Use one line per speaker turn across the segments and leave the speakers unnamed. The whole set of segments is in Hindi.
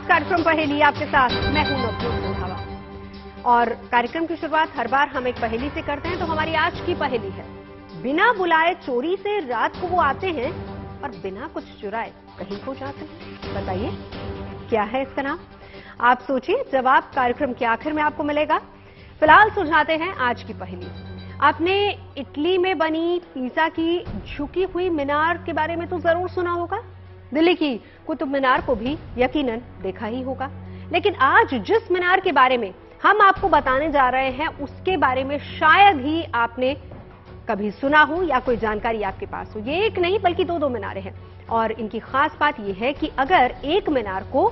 कार्यक्रम पहेली आपके साथ मैं हूं नवजोत रंधावा। और कार्यक्रम की शुरुआत हर बार हम एक पहेली से करते हैं, तो हमारी आज की पहेली है, बिना बुलाए चोरी से रात को वो आते हैं और बिना कुछ चुराए कहीं को जाते हैं। बताइए क्या है इसका नाम? आप सोचिए, जवाब कार्यक्रम के आखिर में आपको मिलेगा। फिलहाल सुलझाते हैं आज की पहेली। आपने इटली में बनी पिज़्ज़ा की झुकी हुई मीनार के बारे में तो जरूर सुना होगा। दिल्ली की कुतुब मीनार को भी यकीनन देखा ही होगा। लेकिन आज जिस मीनार के बारे में हम आपको बताने जा रहे हैं, उसके बारे में शायद ही आपने कभी सुना हो या कोई जानकारी आपके पास हो। ये एक नहीं बल्कि दो मीनारें हैं, और इनकी खास बात यह है कि अगर एक मीनार को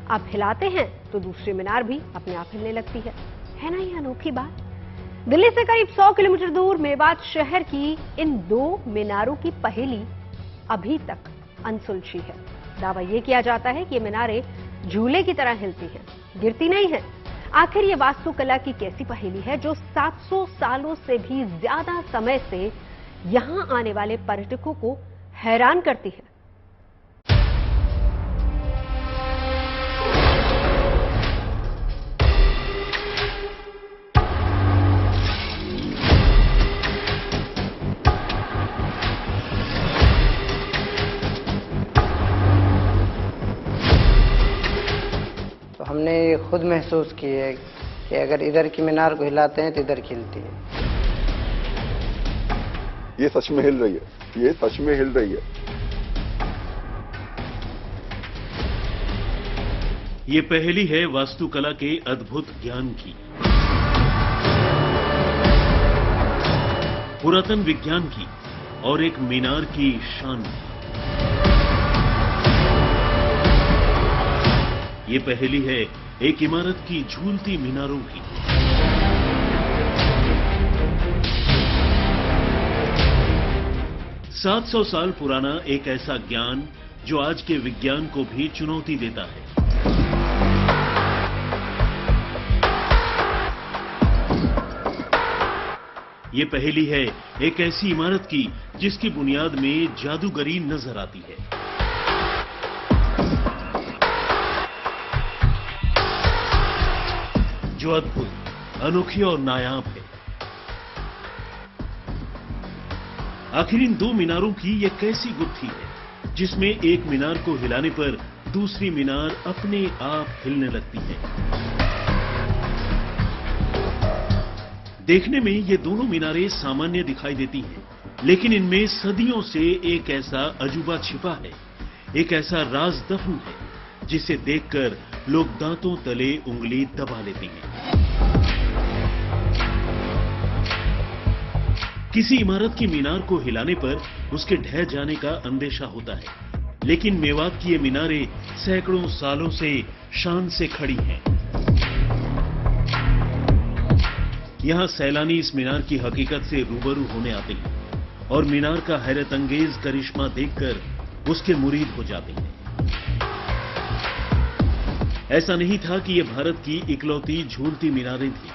आप हिलाते हैं तो दूसरी मीनार भी अपने आप हिलने लगती है ना ये अनोखी बात? दिल्ली से करीब 100 किलोमीटर दूर मेवात शहर की इन दो मीनारों की पहेली अभी तक अनसुलझी है। दावा यह किया जाता है कि ये मीनारें झूले की तरह हिलती हैं, गिरती नहीं हैं। आखिर ये वास्तुकला की कैसी पहेली है जो 700 सालों से भी ज्यादा समय से यहां आने वाले पर्यटकों को हैरान करती है?
हमने ये खुद महसूस की है कि अगर इधर की मीनार को हिलाते हैं तो इधर खिलती है।
ये सच में हिल रही है, ये सच में हिल रही है।
ये पहेली है वास्तुकला के अद्भुत ज्ञान की, पुरातन विज्ञान की और एक मीनार की शान की। ये पहेली है एक इमारत की झूलती मीनारों की। सात 700 साल पुराना एक ऐसा ज्ञान जो आज के विज्ञान को भी चुनौती देता है। ये पहेली है एक ऐसी इमारत की जिसकी बुनियाद में जादूगरी नजर आती है। जो अद्भुत, अनोखी और नायाब है। आखिर इन दो मीनारों की यह कैसी गुत्थी है जिसमें एक मीनार को हिलाने पर दूसरी मीनार अपने आप हिलने लगती है। देखने में ये दोनों मीनारें सामान्य दिखाई देती हैं, लेकिन इनमें सदियों से एक ऐसा अजूबा छिपा है, एक ऐसा राज दफन है जिसे देखकर लोग दांतों तले उंगली दबा लेती हैं। किसी इमारत की मीनार को हिलाने पर उसके ढह जाने का अंदेशा होता है, लेकिन मेवात की ये मीनारें सैकड़ों सालों से शान से खड़ी हैं। यहां सैलानी इस मीनार की हकीकत से रूबरू होने आते हैं और मीनार का हैरत अंगेज करिश्मा देखकर उसके मुरीद हो जाते हैं। ऐसा नहीं था कि ये भारत की इकलौती झूलती मीनारें थी।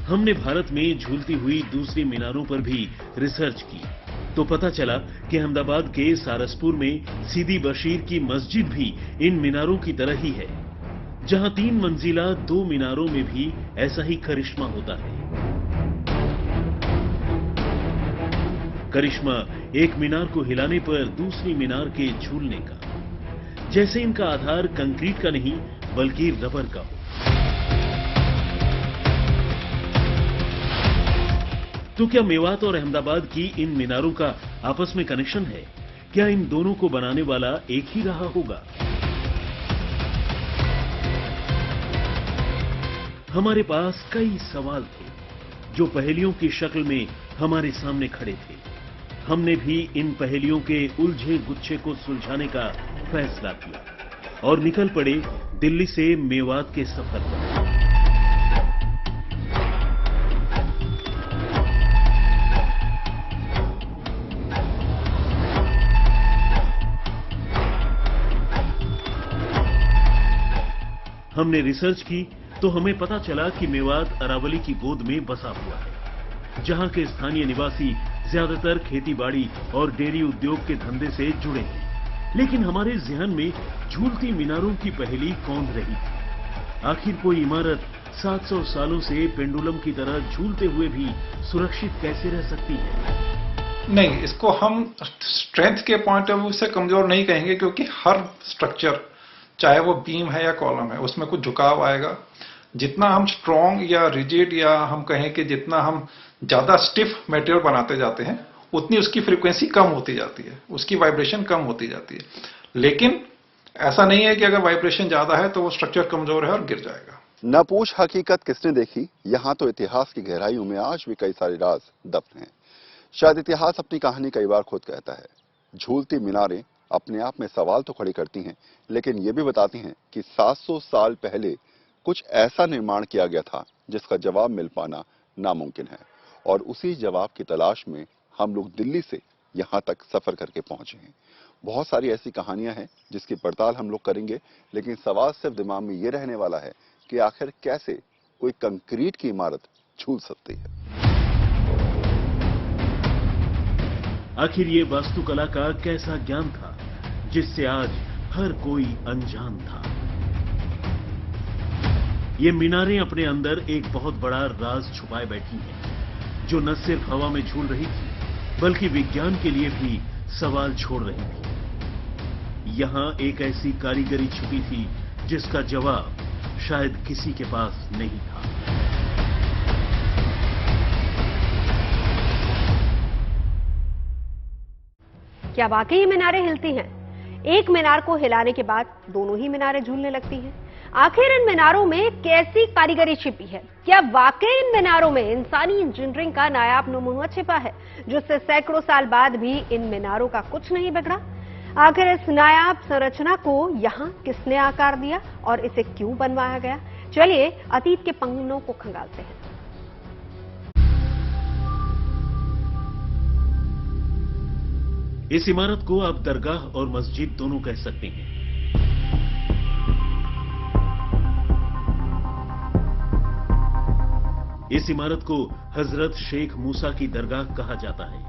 हमने भारत में झूलती हुई दूसरी मीनारों पर भी रिसर्च की, तो पता चला कि अहमदाबाद के सारसपुर में सीदी बशीर की मस्जिद भी इन मीनारों की तरह ही है, जहां 3 मंजिला 2 मीनारों में भी ऐसा ही करिश्मा होता है। करिश्मा एक मीनार को हिलाने पर दूसरी मीनार के झूलने का, जैसे इनका आधार कंक्रीट का नहीं बल्कि रबर का हो। तो क्या मेवात और अहमदाबाद की इन मीनारों का आपस में कनेक्शन है? क्या इन दोनों को बनाने वाला एक ही रहा होगा? हमारे पास कई सवाल थे जो पहेलियों की शक्ल में हमारे सामने खड़े थे। हमने भी इन पहेलियों के उलझे गुच्छे को सुलझाने का फैसला किया और निकल पड़े दिल्ली से मेवात के सफर पर। हमने रिसर्च की तो हमें पता चला कि मेवात अरावली की गोद में बसा हुआ है, जहां के स्थानीय निवासी ज्यादातर खेतीबाड़ी और डेयरी उद्योग के धंधे से जुड़े हैं। लेकिन हमारे जहन में झूलती मीनारों की पहेली कौन रही थी? आखिर कोई इमारत 700 सालों से पेंडुलम की तरह झूलते हुए भी सुरक्षित कैसे रह सकती है?
नहीं, इसको हम स्ट्रेंथ के पॉइंट ऑफ व्यू से कमजोर नहीं कहेंगे, क्योंकि हर स्ट्रक्चर, चाहे वो बीम है या कॉलम है, उसमें कुछ झुकाव आएगा। जितना हम स्ट्रॉन्ग या रिजिड, या हम कहें कि जितना हम ज्यादा स्टिफ मटेरियल बनाते जाते हैं, उतनी उसकी फ्रीक्वेंसी कम होती जाती है, उसकी वाइब्रेशन कम होती जाती है। लेकिन ऐसा नहीं है कि अगर वाइब्रेशन ज्यादा है तो वो स्ट्रक्चर कमजोर है और गिर जाएगा।
न पूछ हकीकत किसने देखी, यहाँ तो इतिहास की गहराइयों में आज भी कई सारे राज दफन हैं। शायद इतिहास अपनी कहानी कई बार खुद कहता है। झूलती मीनारें अपने आप में सवाल तो खड़े करती हैं, लेकिन ये भी बताती हैं कि 700 साल पहले कुछ ऐसा निर्माण किया गया था जिसका जवाब मिल पाना नामुमकिन है, और उसी जवाब की तलाश में हम लोग दिल्ली से यहाँ तक सफर करके पहुंचे हैं। बहुत सारी ऐसी कहानियां हैं जिसकी पड़ताल हम लोग करेंगे, लेकिन सवाल सिर्फ दिमाग में ये रहने वाला है कि आखिर कैसे कोई कंक्रीट की इमारत झूल सकती है।
आखिर ये वास्तुकला का कैसा ज्ञान था जिससे आज हर कोई अनजान था? ये मीनारें अपने अंदर एक बहुत बड़ा राज छुपाए बैठी हैं, जो न सिर्फ हवा में झूल रही थी बल्कि विज्ञान के लिए भी सवाल छोड़ रही थी। यहां एक ऐसी कारीगरी छुपी थी जिसका जवाब शायद किसी के पास नहीं था।
क्या वाकई ये मीनारें हिलती हैं? एक मीनार को हिलाने के बाद दोनों ही मीनारें झूलने लगती हैं। आखिर इन मीनारों में कैसी कारीगरी छिपी है? क्या वाकई इन मीनारों में इंसानी इंजीनियरिंग का नायाब नमूना छिपा है, जिससे सैकड़ों साल बाद भी इन मीनारों का कुछ नहीं बिगड़ा? आखिर इस नायाब संरचना को यहाँ किसने आकार दिया और इसे क्यों बनवाया गया? चलिए अतीत के पन्नों को खंगालते हैं।
इस इमारत को आप दरगाह और मस्जिद दोनों कह सकते हैं। इस इमारत को हजरत शेख मूसा की दरगाह कहा जाता है।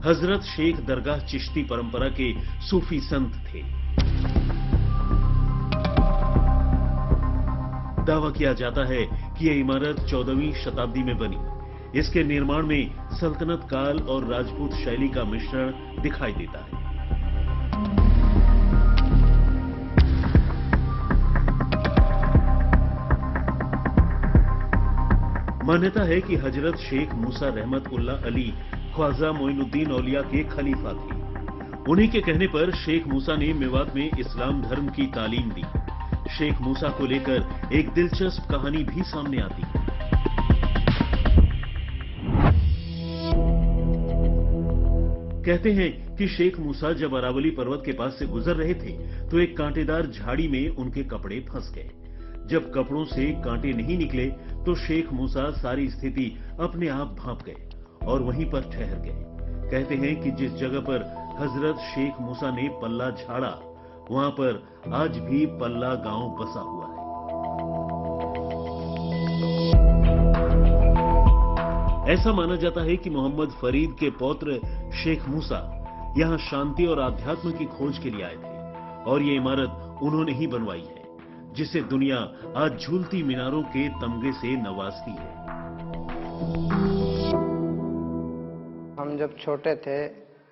हजरत शेख दरगाह चिश्ती परंपरा के सूफी संत थे। दावा किया जाता है कि यह इमारत 14वीं शताब्दी में बनी। इसके निर्माण में सल्तनत काल और राजपूत शैली का मिश्रण दिखाई देता है। मान्यता है कि हजरत शेख मूसा रहमत उल्लाह अली ख्वाजा मोइनुद्दीन औलिया के खलीफा थे। उन्हीं के कहने पर शेख मूसा ने मेवात में इस्लाम धर्म की तालीम दी। शेख मूसा को लेकर एक दिलचस्प कहानी भी सामने आती है। कहते हैं कि शेख मूसा जब अरावली पर्वत के पास से गुजर रहे थे तो एक कांटेदार झाड़ी में उनके कपड़े फंस गए। जब कपड़ों से कांटे नहीं निकले तो शेख मूसा सारी स्थिति अपने आप भांप गए और वहीं पर ठहर गए। कहते हैं कि जिस जगह पर हजरत शेख मूसा ने पल्ला झाड़ा, वहां पर आज भी पल्ला गांव बसा हुआ है। ऐसा माना जाता है कि मोहम्मद फरीद के पौत्र शेख मूसा यहां शांति और आध्यात्म की खोज के लिए आए थे और ये इमारत उन्होंने ही बनवाई है, जिसे दुनिया आज झूलती मीनारों के तमगे से नवाजती है।
हम जब छोटे थे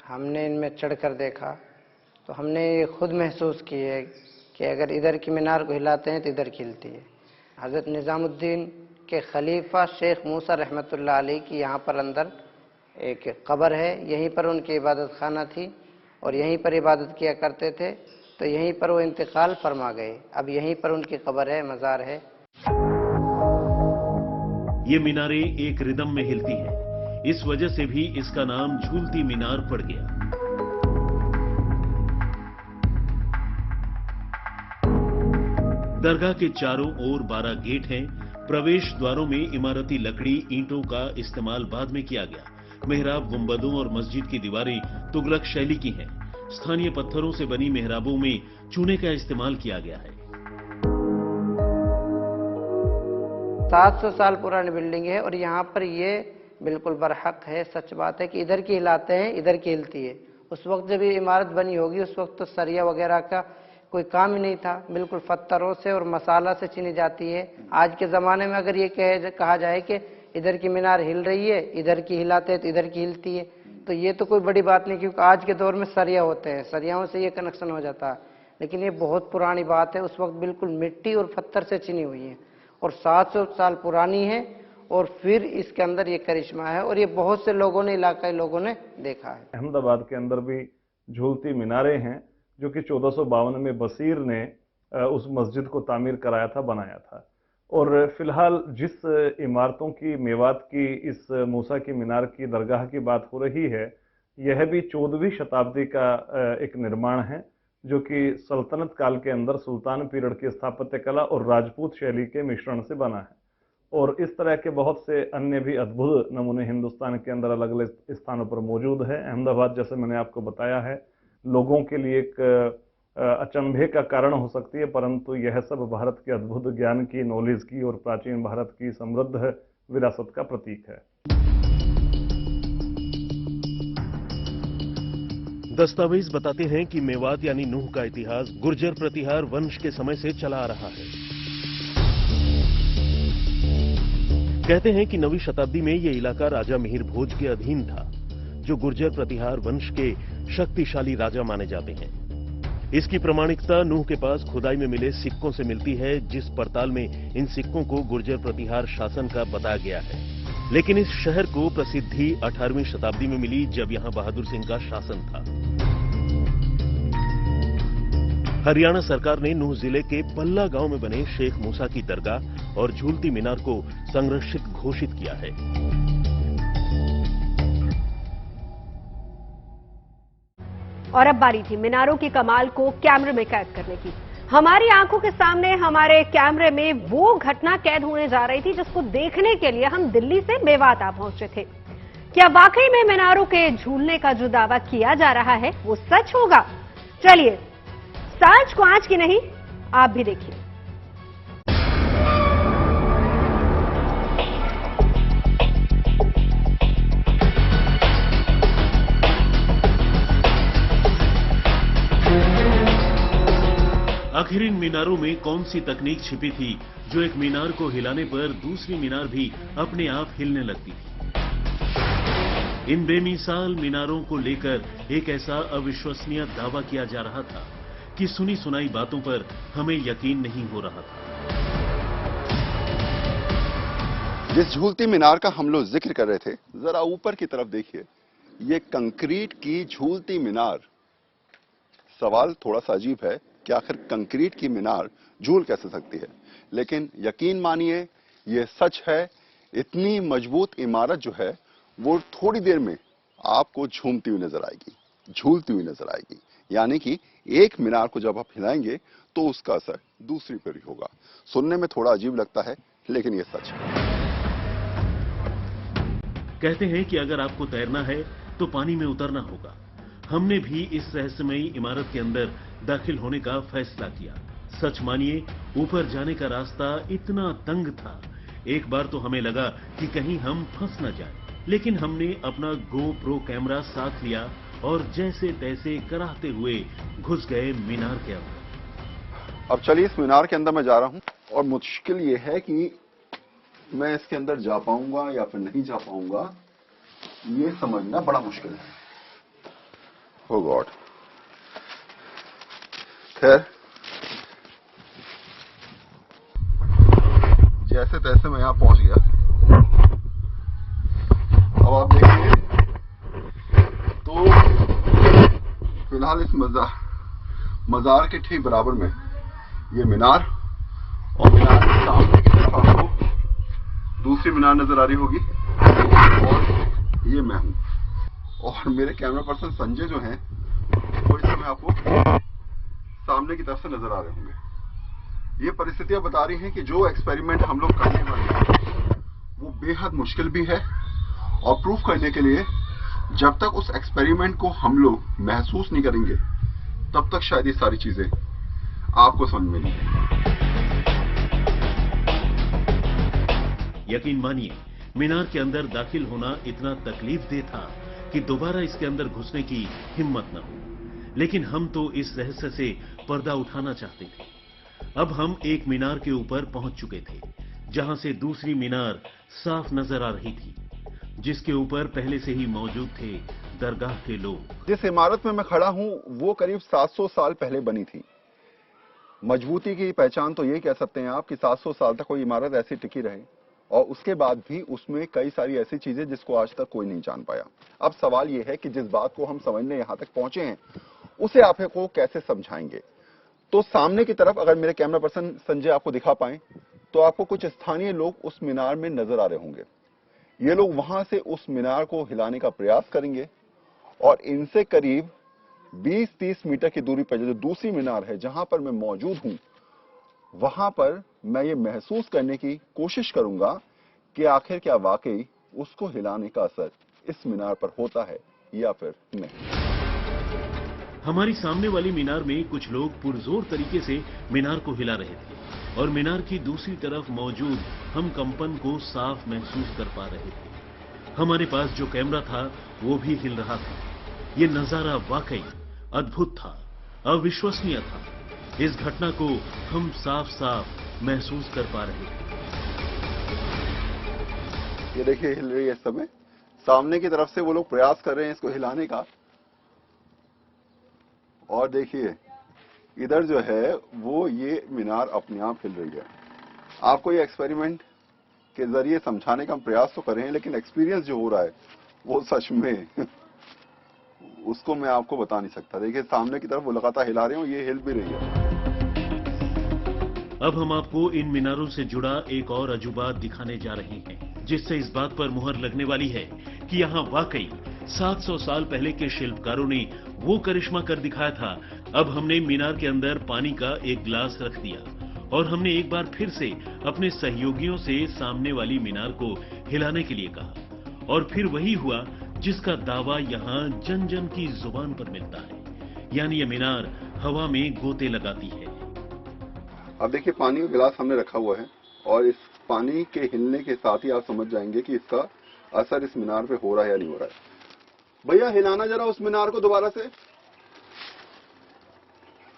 हमने इनमें चढ़कर देखा तो हमने ये खुद महसूस की है कि अगर इधर की मीनार को हिलाते हैं तो इधर खिलती है। हजरत निजामुद्दीन के खलीफा शेख मूसा रहमतुल्लाह अलैह की यहाँ पर अंदर एक कब्र है। यहीं पर उनकी इबादत खाना थी और यहीं पर इबादत किया करते थे। तो यहीं पर वो इंतकाल फरमा गए। अब यहीं पर उनकी कब्र है, मज़ार है।
ये मीनारें एक रिदम में हिलती हैं। इस वजह से भी इसका नाम झूलती मीनार पड़ गया। दरगाह के चारों ओर 12 गेट हैं। प्रवेश द्वारों में इमारती लकड़ी ईंटों का इस्तेमाल बाद में किया गया। मेहराब, गुंबदों और मस्जिद की दीवारें तुगलक शैली की हैं। स्थानीय पत्थरों से बनी मेहराबों में चूने का इस्तेमाल किया गया है।
700 साल पुरानी बिल्डिंग है और यहाँ पर ये बिल्कुल बरहक है, सच बात है कि इधर की हिलाते हैं इधर की हिलती है उस वक्त जब ये इमारत बनी होगी उस वक्त तो सरिया वगैरह का कोई काम ही नहीं था, बिल्कुल पत्थरों से और मसाला से चीनी जाती है। आज के ज़माने में अगर ये कहा जाए कि इधर की मीनार हिल रही है, इधर की हिलाते हैं तो इधर की हिलती है, तो ये तो कोई बड़ी बात नहीं, क्योंकि आज के दौर में सरिया होते हैं, सरियाओं से ये कनेक्शन हो जाता है। लेकिन ये बहुत पुरानी बात है, उस वक्त बिल्कुल मिट्टी और पत्थर से चीनी हुई है और 700 साल पुरानी है और फिर इसके अंदर ये करिश्मा है और ये बहुत से लोगों ने, इलाकाई लोगों ने देखा है।
अहमदाबाद के अंदर भी झूलती मीनारें हैं जो कि 1452 में बसीर ने उस मस्जिद को तामीर कराया था, बनाया था। और फिलहाल जिस इमारतों की मेवात की इस मूसा की मीनार की दरगाह की बात हो रही है, यह भी 14वीं शताब्दी का एक निर्माण है जो कि सल्तनत काल के अंदर सुल्तान पीरियड की स्थापत्य कला और राजपूत शैली के मिश्रण से बना है। और इस तरह के बहुत से अन्य भी अद्भुत नमूने हिंदुस्तान के अंदर अलग अलग स्थानों पर मौजूद है। अहमदाबाद, जैसे मैंने आपको बताया है, लोगों के लिए एक अचंभे का कारण हो सकती है, परंतु यह सब भारत के अद्भुत ज्ञान की, नॉलेज की और प्राचीन भारत की समृद्ध विरासत का प्रतीक है।
दस्तावेज बताते हैं कि मेवात यानी नूह का इतिहास गुर्जर प्रतिहार वंश के समय से चला आ रहा है। कहते हैं कि 9वीं शताब्दी में यह इलाका राजा मिहिर भोज के अधीन था, जो गुर्जर प्रतिहार वंश के शक्तिशाली राजा माने जाते हैं। इसकी प्रमाणिकता नूह के पास खुदाई में मिले सिक्कों से मिलती है, जिस पड़ताल में इन सिक्कों को गुर्जर प्रतिहार शासन का बताया गया है। लेकिन इस शहर को प्रसिद्धि 18वीं शताब्दी में मिली, जब यहां बहादुर सिंह का शासन था। हरियाणा सरकार ने नूह जिले के पल्ला गांव में बने शेख मूसा की दरगाह और झूलती मीनार को संरक्षित घोषित किया है।
और अब बारी थी मीनारों की कमाल को कैमरे में कैद करने की। हमारी आंखों के सामने हमारे कैमरे में वो घटना कैद होने जा रही थी जिसको देखने के लिए हम दिल्ली से मेवात आ पहुंचे थे। क्या वाकई में मीनारों के झूलने का जो दावा किया जा रहा है वो सच होगा? चलिए, सांच को आंच की नहीं, आप भी देखिए।
आखिर इन मीनारों में कौन सी तकनीक छिपी थी जो एक मीनार को हिलाने पर दूसरी मीनार भी अपने आप हिलने लगती थी? इन बेमिसाल मीनारों को लेकर एक ऐसा अविश्वसनीय दावा किया जा रहा था कि सुनी सुनाई बातों पर हमें यकीन नहीं हो रहा था।
जिस झूलती मीनार का हम लोग जिक्र कर रहे थे, जरा ऊपर की तरफ देखिए, ये कंक्रीट की झूलती मीनार। सवाल थोड़ा सा अजीब है कि आखिर कंक्रीट की मीनार झूल कैसे सकती है, लेकिन यकीन मानिए ये सच है। इतनी मजबूत इमारत जो है वो थोड़ी देर में आपको झूमती हुई नजर आएगी, झूलती हुई नजर आएगी। यानी कि एक मीनार को जब आप हिलाएंगे तो उसका असर दूसरी पर ही होगा। सुनने में थोड़ा अजीब लगता है, लेकिन ये सच है।
कहते हैं कि अगर आपको तैरना है तो पानी में उतरना होगा। हमने भी इस रहस्यमयी इमारत के अंदर दाखिल होने का फैसला किया। सच मानिए, ऊपर जाने का रास्ता इतना तंग था, एक बार तो हमें लगा कि कहीं हम फंस न जाए। लेकिन हमने अपना GoPro कैमरा साथ लिया और जैसे तैसे कराहते हुए घुस गए मीनार के अंदर।
अब चलिए, इस मीनार के अंदर मैं जा रहा हूं और मुश्किल ये है कि मैं इसके अंदर जा पाऊंगा या फिर नहीं जा पाऊंगा, ये समझना बड़ा मुश्किल है। Oh God। खैर, जैसे तैसे मैं यहां पहुंच गया। अब आप देखिए तो फिलहाल इस मजार के ठीक बराबर में ये मीनार, और मीनार के सामने की तरफ आपको दूसरी मीनार नजर आ रही होगी, और ये मैं हूं। और मेरे कैमरा पर्सन संजय जो हैं वो इस समय आपको सामने की तरफ से नजर आ रहे होंगे। ये परिस्थितियां बता रही हैं कि जो एक्सपेरिमेंट हम लोग करने वाले हैं वो बेहद मुश्किल भी है, और प्रूफ करने के लिए जब तक उस एक्सपेरिमेंट को हम लोग महसूस नहीं करेंगे तब तक शायद ये सारी चीजें आपको समझ में नहीं आएंगी।
यकीन मानिए, मीनार के अंदर दाखिल होना इतना तकलीफदेह था कि दोबारा इसके अंदर घुसने की हिम्मत न हो। लेकिन हम तो इस रहस्य से पर्दा उठाना चाहते थे। अब हम एक मीनार के ऊपर पहुंच चुके थे, जहां से दूसरी मीनार साफ नजर आ रही थी, जिसके ऊपर पहले से ही मौजूद थे दरगाह के लोग।
जिस इमारत में मैं खड़ा हूं वो करीब 700 साल पहले बनी थी। मजबूती की पहचान तो यही कह सकते हैं आप कि 700 साल तक कोई इमारत ऐसी टिकी रहे, और उसके बाद भी उसमें कई सारी ऐसी चीजें जिसको आज तक कोई नहीं जान पाया। अब सवाल यह है कि जिस बात को हम समझने यहां तक पहुंचे हैं उसे आपको कैसे समझाएंगे। तो सामने की तरफ अगर मेरे कैमरा पर्सन संजय आपको दिखा पाए तो आपको कुछ स्थानीय लोग उस मीनार में नजर आ रहे होंगे। ये लोग वहां से उस मीनार को हिलाने का प्रयास करेंगे और इनसे करीब 20-30 मीटर की दूरी पर जो दूसरी मीनार है जहां पर मैं मौजूद हूं, वहां पर मैं ये महसूस करने की कोशिश करूंगा कि आखिर क्या वाकई उसको हिलाने का असर इस मीनार पर होता है या फिर नहीं।
हमारी सामने वाली मीनार में कुछ लोग पुरजोर तरीके से मीनार को हिला रहे थे और मीनार की दूसरी तरफ मौजूद हम कंपन को साफ महसूस कर पा रहे थे। हमारे पास जो कैमरा था वो भी हिल रहा था। ये नजारा वाकई अद्भुत था, अविश्वसनीय था। इस घटना को हम साफ साफ महसूस कर पा रहे थे।
ये देखिए हिल रही है इस समय। सामने की तरफ से वो लोग प्रयास कर रहे हैं इसको हिलाने का, और देखिए इधर जो है वो ये मीनार अपने आप हिल रही है। आपको ये एक्सपेरिमेंट के जरिए समझाने का हम प्रयास तो कर रहे हैं, लेकिन एक्सपीरियंस जो हो रहा है वो सच में उसको मैं आपको बता नहीं सकता। देखिए सामने की तरफ वो लगातार हिला रहे हैं और ये हिल भी रही है।
अब हम आपको इन मीनारों से जुड़ा एक और अजूबा दिखाने जा रहे हैं, जिससे इस बात पर मुहर लगने वाली है कि यहाँ वाकई 700 साल पहले के शिल्पकारों ने वो करिश्मा कर दिखाया था। अब हमने मीनार के अंदर पानी का एक गिलास रख दिया और हमने एक बार फिर से अपने सहयोगियों से सामने वाली मीनार को हिलाने के लिए कहा, और फिर वही हुआ जिसका दावा यहाँ जन जन की जुबान पर मिलता है, यानी ये मीनार हवा में गोते लगाती है।
अब देखिए पानी का गिलास हमने रखा हुआ है और इस पानी के हिलने के साथ ही आप समझ जाएंगे कि इसका असर इस मीनार पे हो रहा है या नहीं हो रहा है। भैया हिलाना जरा उस मीनार को दोबारा से।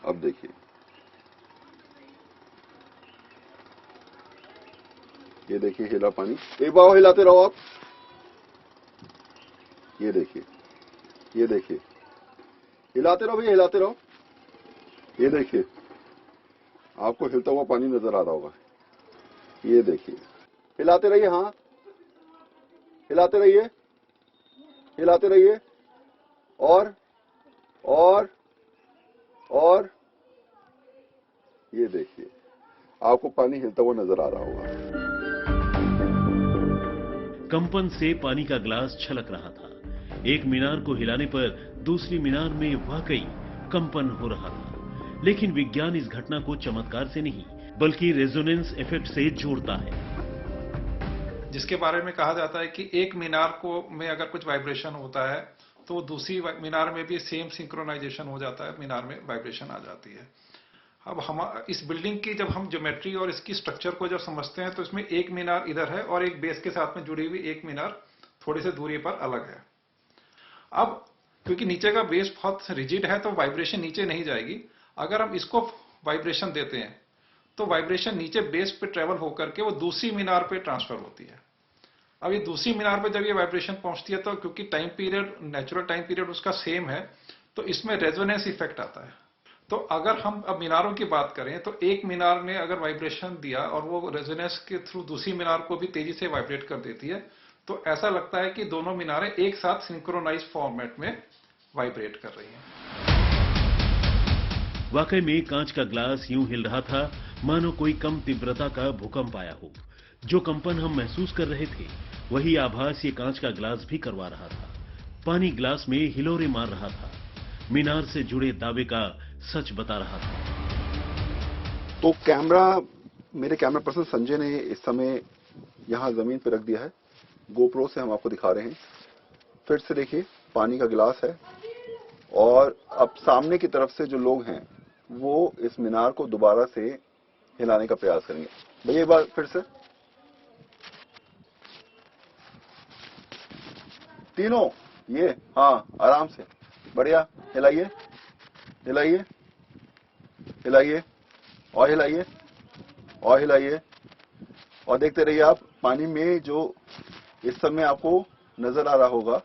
अब देखिए ये देखिए हिला पानी। एक बार हिलाते रहो आप। ये देखिए हिलाते रहो भैया, हिलाते रहो। ये देखिए आपको हिलता हुआ पानी नजर आ रहा होगा। ये देखिए हिलाते रहिए, हाँ हिलाते रहिए, हिलाते रहिए, और ये देखिए आपको पानी हिलता हुआ नजर आ रहा होगा।
कंपन से पानी का गिलास छलक रहा था। एक मीनार को हिलाने पर दूसरी मीनार में वाकई कंपन हो रहा था। लेकिन विज्ञान इस घटना को चमत्कार से नहीं बल्कि रेजोनेंस इफेक्ट से जोड़ता है,
जिसके बारे में कहा जाता है कि एक मीनार को में अगर कुछ वाइब्रेशन होता है तो दूसरी मीनार में भी सेम सिंक्रोनाइजेशन हो जाता है, मीनार में वाइब्रेशन आ जाती है। अब हम इस बिल्डिंग की जब हम ज्योमेट्री और इसकी स्ट्रक्चर को जब समझते हैं तो इसमें एक मीनार इधर है और एक बेस के साथ में जुड़ी हुई एक मीनार थोड़ी सी दूरी पर अलग है। अब क्योंकि नीचे का बेस बहुत रिजिड है तो वाइब्रेशन नीचे नहीं जाएगी। अगर हम इसको वाइब्रेशन देते हैं तो वाइब्रेशन नीचे बेस पे ट्रेवल होकर के वो दूसरी मीनार पे ट्रांसफर होती है। अब ये दूसरी मीनार पे जब ये वाइब्रेशन पहुंचती है तो क्योंकि time period, natural time period उसका सेम है, तो इसमें रेजोनेंस इफेक्ट आता है। तो अगर हम अब मीनारों की बात करें तो एक मीनार ने अगर वाइब्रेशन दिया और वो रेजोनेंस के थ्रू दूसरी मीनार को भी तेजी से वाइब्रेट कर देती है, तो ऐसा लगता है कि दोनों मीनारें एक साथ सिंक्रोनाइज फॉर्मेट में वाइब्रेट कर रही हैं।
वाकई में कांच का ग्लास यूं हिल रहा था मानो कोई कम तीव्रता का भूकंप आया हो। जो कंपन हम महसूस कर रहे थे वही आभास ये कांच का ग्लास भी करवा रहा था। पानी ग्लास में हिलोरे मार रहा था, मीनार से जुड़े दावे का सच बता रहा था।
तो कैमरा मेरे कैमरा पर्सन संजय ने इस समय यहां जमीन पर रख दिया है। गोप्रो से हम आपको दिखा रहे हैं। फिर से देखिए पानी का गिलास है और अब सामने की तरफ से जो लोग हैं वो इस मीनार को दोबारा से हिलाने का प्रयास करेंगे। भैया एक बार फिर से। तीनों ये, हाँ आराम से, बढ़िया, हिलाइए हिलाइए हिलाइए और हिलाइए और हिलाइए और देखते रहिए आप। पानी में जो इस समय आपको नजर आ रहा होगा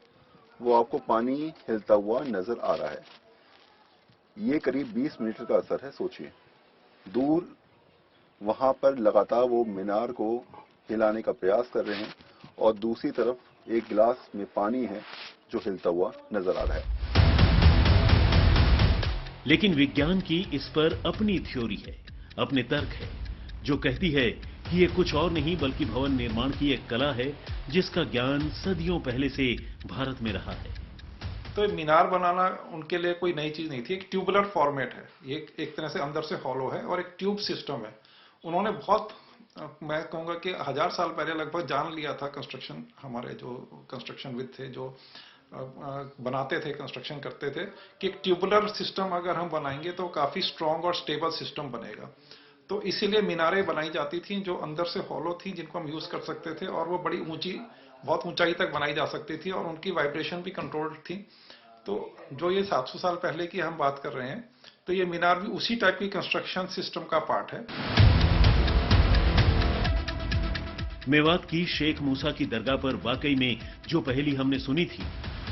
वो आपको पानी हिलता हुआ नजर आ रहा है। ये करीब 20 मीटर का असर है। सोचिए, दूर वहां पर लगातार वो मीनार को हिलाने का प्रयास कर रहे हैं और दूसरी तरफ एक गिलास में पानी है जो हिलता हुआ नजर आ रहा है।
लेकिन विज्ञान की इस पर अपनी थ्योरी है, अपने तर्क है, जो कहती है कि ये कुछ और नहीं बल्कि भवन निर्माण की एक कला है जिसका ज्ञान सदियों पहले से भारत में रहा है।
तो मीनार बनाना उनके लिए कोई नई चीज नहीं थी। एक ट्यूबुलर फॉर्मेट है, ये एक तरह से अंदर से हॉलो है और एक ट्यूब सिस्टम है। उन्होंने बहुत, मैं कहूंगा कि 1000 साल पहले लगभग जान लिया था कंस्ट्रक्शन, हमारे जो कंस्ट्रक्शन विद थे, जो बनाते थे, कंस्ट्रक्शन करते थे, कि एक ट्यूबुलर सिस्टम अगर हम बनाएंगे तो काफी स्ट्रांग और स्टेबल सिस्टम बनेगा। तो इसीलिए मीनारें बनाई जाती थी जो अंदर से हॉलो थी, जिनको हम यूज कर सकते थे और वो बड़ी ऊंची, बहुत ऊंचाई तक बनाई जा सकती थी और उनकी वाइब्रेशन भी कंट्रोल्ड थी। तो जो ये 700 साल पहले की हम बात कर रहे हैं, तो ये मीनार भी उसी टाइप की कंस्ट्रक्शन सिस्टम का पार्ट है।
मेवात की शेख मूसा की दरगाह पर वाकई में जो पहेली हमने सुनी थी,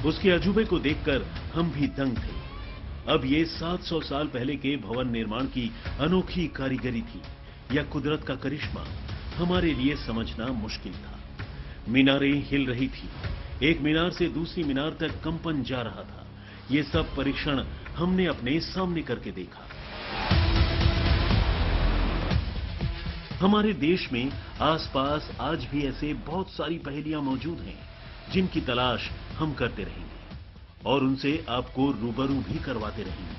उसके अजूबे को देखकर हम भी दंग थे। अब ये 700 साल पहले के भवन निर्माण की अनोखी कारीगरी थी या कुदरत का करिश्मा, हमारे लिए समझना मुश्किल था। मीनारें हिल रही थी, एक मीनार से दूसरी मीनार तक कंपन जा रहा था। ये सब परीक्षण हमने अपने सामने करके देखा। हमारे देश में आसपास आज भी ऐसे बहुत सारी पहेलियां मौजूद हैं जिनकी तलाश हम करते रहेंगे और उनसे आपको रूबरू भी करवाते रहेंगे।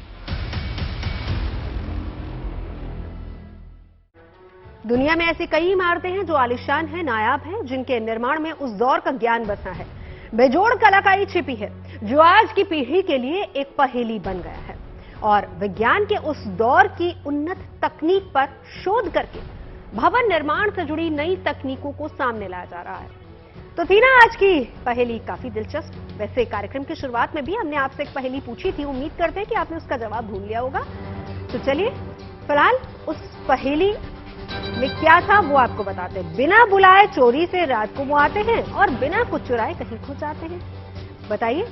दुनिया में ऐसी कई इमारतें हैं जो आलीशान हैं, नायाब हैं, जिनके निर्माण में उस दौर का ज्ञान बसा है, बेजोड़ कलाकारी छिपी है, जो आज की पीढ़ी के लिए एक पहेली बन गया है और विज्ञान के उस दौर की उन्नत तकनीक पर शोध करके भवन निर्माण से जुड़ी नई तकनीकों को सामने लाया जा रहा है। तो थी ना आज की पहेली काफी दिलचस्प। वैसे कार्यक्रम की शुरुआत में भी हमने आपसे एक पहेली पूछी थी, उम्मीद करते हैं कि आपने उसका जवाब ढूंढ लिया होगा। तो चलिए फिलहाल उस पहेली में क्या था वो आपको बताते हैं। बिना बुलाए चोरी से रात को वो आते हैं और बिना कुछ चुराए कहीं खो जाते हैं। बताइए।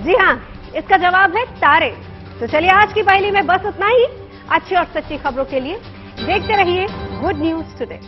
जी हाँ, इसका जवाब है तारे। तो चलिए आज की पहेली में बस इतना ही। अच्छी और सच्ची खबरों के लिए देखते रहिए गुड न्यूज टुडे।